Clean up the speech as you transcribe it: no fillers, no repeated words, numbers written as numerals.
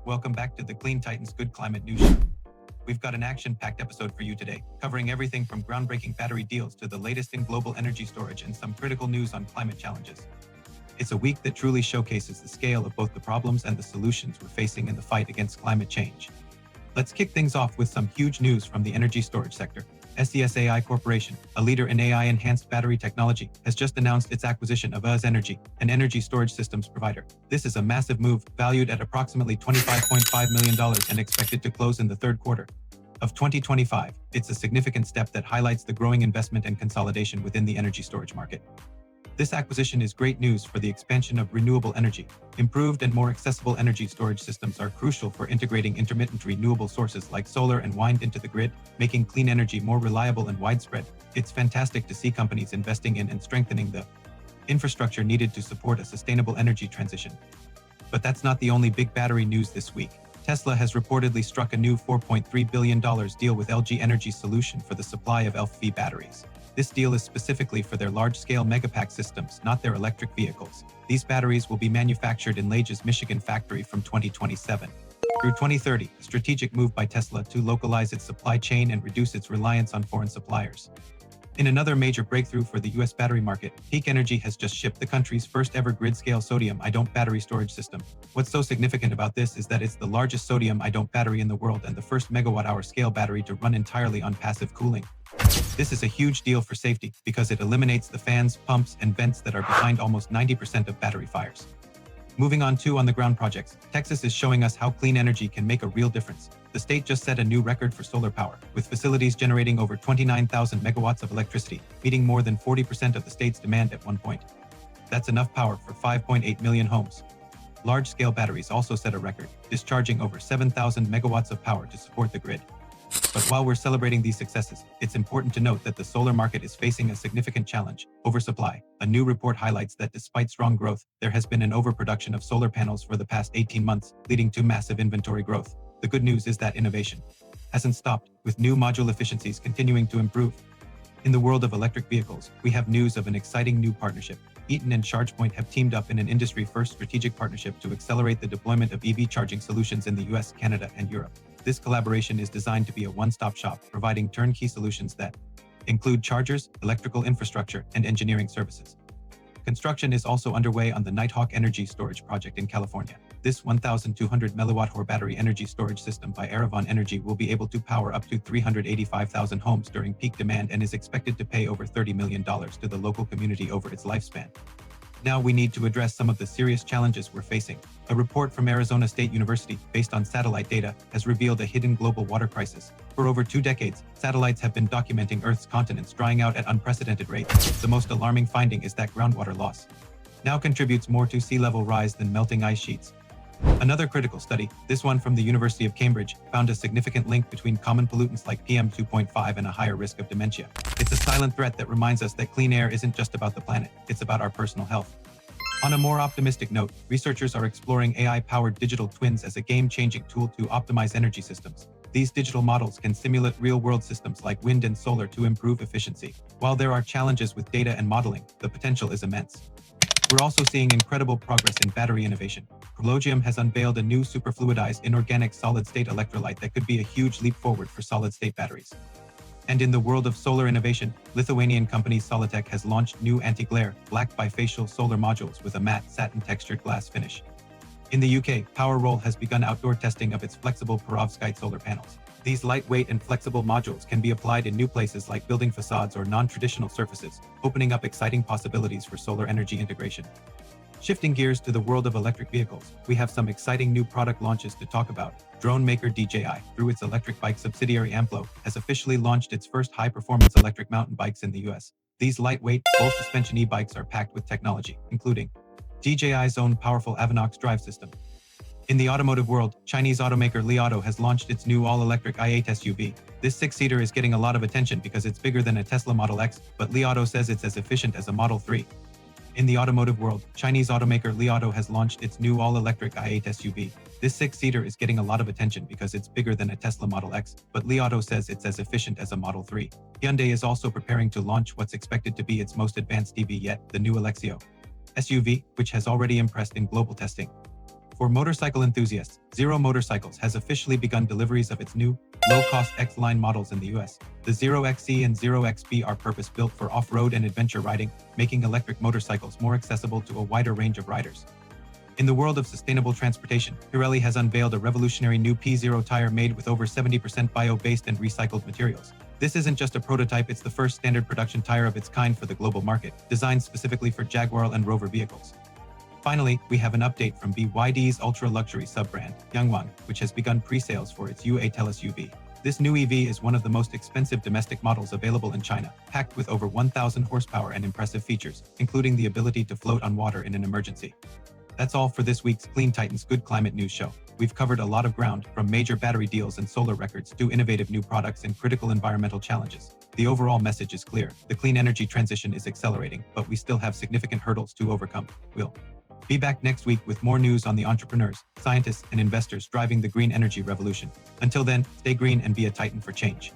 Welcome back to the Clean Titans Good Climate News Show. We've got an action-packed episode for you today, covering everything from groundbreaking battery deals to the latest in global energy storage and some critical news on climate challenges. It's a week that truly showcases the scale of both the problems and the solutions we're facing in the fight against climate change. Let's kick things off with some huge news from the energy storage sector. SCSAI Corporation, a leader in AI-enhanced battery technology, has just announced its acquisition of SES Energy, an energy storage systems provider. This is a massive move, valued at approximately $25.5 million and expected to close in the third quarter of 2025. It's a significant step that highlights the growing investment and consolidation within the energy storage market. This acquisition is great news for the expansion of renewable energy. Improved and more accessible energy storage systems are crucial for integrating intermittent renewable sources like solar and wind into the grid, making clean energy more reliable and widespread. It's fantastic to see companies investing in and strengthening the infrastructure needed to support a sustainable energy transition. But that's not the only big battery news this week. Tesla has reportedly struck a new $4.3 billion deal with LG Energy Solution for the supply of LFP batteries. This deal is specifically for their large-scale megapack systems, not their electric vehicles. These batteries will be manufactured in LG's Michigan factory from 2027 through 2030, a strategic move by Tesla to localize its supply chain and reduce its reliance on foreign suppliers. In another major breakthrough for the U.S. battery market, Peak Energy has just shipped the country's first ever grid-scale sodium-ion battery storage system. What's so significant about this is that it's the largest sodium-ion battery in the world and the first megawatt-hour scale battery to run entirely on passive cooling. This is a huge deal for safety because it eliminates the fans, pumps, and vents that are behind almost 90% of battery fires. Moving on to on-the-ground projects, Texas is showing us how clean energy can make a real difference. The state just set a new record for solar power, with facilities generating over 29,000 megawatts of electricity, meeting more than 40% of the state's demand at one point. That's enough power for 5.8 million homes. Large-scale batteries also set a record, discharging over 7,000 megawatts of power to support the grid. But while we're celebrating these successes, it's important to note that the solar market is facing a significant challenge: oversupply. A new report highlights that despite strong growth, there has been an overproduction of solar panels for the past 18 months, leading to massive inventory growth. The good news is that innovation hasn't stopped, with new module efficiencies continuing to improve. In the world of electric vehicles, we have news of an exciting new partnership. Eaton and ChargePoint have teamed up in an industry-first strategic partnership to accelerate the deployment of EV charging solutions in the US, Canada, and Europe. This collaboration is designed to be a one-stop shop, providing turnkey solutions that include chargers, electrical infrastructure, and engineering services. Construction is also underway on the Nighthawk energy storage project in California. This 1,200 megawatt-hour battery energy storage system by Aravon Energy will be able to power up to 385,000 homes during peak demand and is expected to pay over $30 million to the local community over its lifespan. Now we need to address some of the serious challenges we're facing. A report from Arizona State University, based on satellite data, has revealed a hidden global water crisis. For over 2 decades, satellites have been documenting Earth's continents drying out at unprecedented rates. The most alarming finding is that groundwater loss now contributes more to sea level rise than melting ice sheets. Another critical study, this one from the University of Cambridge, found a significant link between common pollutants like PM2.5 and a higher risk of dementia. It's a silent threat that reminds us that clean air isn't just about the planet, it's about our personal health. On a more optimistic note, researchers are exploring AI-powered digital twins as a game-changing tool to optimize energy systems. These digital models can simulate real-world systems like wind and solar to improve efficiency. While there are challenges with data and modeling, the potential is immense. We're also seeing incredible progress in battery innovation. Elexio has unveiled a new superfluidized inorganic solid-state electrolyte that could be a huge leap forward for solid-state batteries. And in the world of solar innovation, Lithuanian company Solitek has launched new anti-glare, black bifacial solar modules with a matte satin-textured glass finish. In the UK, Powerroll has begun outdoor testing of its flexible Perovskite solar panels. These lightweight and flexible modules can be applied in new places like building facades or non-traditional surfaces, opening up exciting possibilities for solar energy integration. Shifting gears to the world of electric vehicles, we have some exciting new product launches to talk about. Drone maker DJI, through its electric bike subsidiary Amplo, has officially launched its first high-performance electric mountain bikes in the US. These lightweight, full-suspension e-bikes are packed with technology, including DJI's own powerful Avanox drive system. In the automotive world, Chinese automaker Li Auto has launched its new all-electric i8 SUV. This 6-seater is getting a lot of attention because it's bigger than a Tesla Model X, but Li Auto says it's as efficient as a Model 3. In the automotive world, Chinese automaker Li Auto has launched its new all-electric i8 SUV. This 6-seater is getting a lot of attention because it's bigger than a Tesla Model X, but Li Auto says it's as efficient as a Model 3. Hyundai is also preparing to launch what's expected to be its most advanced EV yet, the new Elexio SUV, which has already impressed in global testing. For motorcycle enthusiasts, Zero Motorcycles has officially begun deliveries of its new, low-cost X-Line models in the US. The Zero XC and Zero XB are purpose-built for off-road and adventure riding, making electric motorcycles more accessible to a wider range of riders. In the world of sustainable transportation, Pirelli has unveiled a revolutionary new P0 tire made with over 70% bio-based and recycled materials. This isn't just a prototype, it's the first standard production tire of its kind for the global market, designed specifically for Jaguar Land Rover vehicles. Finally, we have an update from BYD's ultra-luxury sub-brand, Yang Wang, which has begun pre-sales for its Untitled SUV. This new EV is one of the most expensive domestic models available in China, packed with over 1,000 horsepower and impressive features, including the ability to float on water in an emergency. That's all for this week's Clean Titans Good Climate News Show. We've covered a lot of ground, from major battery deals and solar records to innovative new products and critical environmental challenges. The overall message is clear. The clean energy transition is accelerating, but we still have significant hurdles to overcome. We'll be back next week with more news on the entrepreneurs, scientists, and investors driving the green energy revolution. Until then, stay green and be a Titan for change.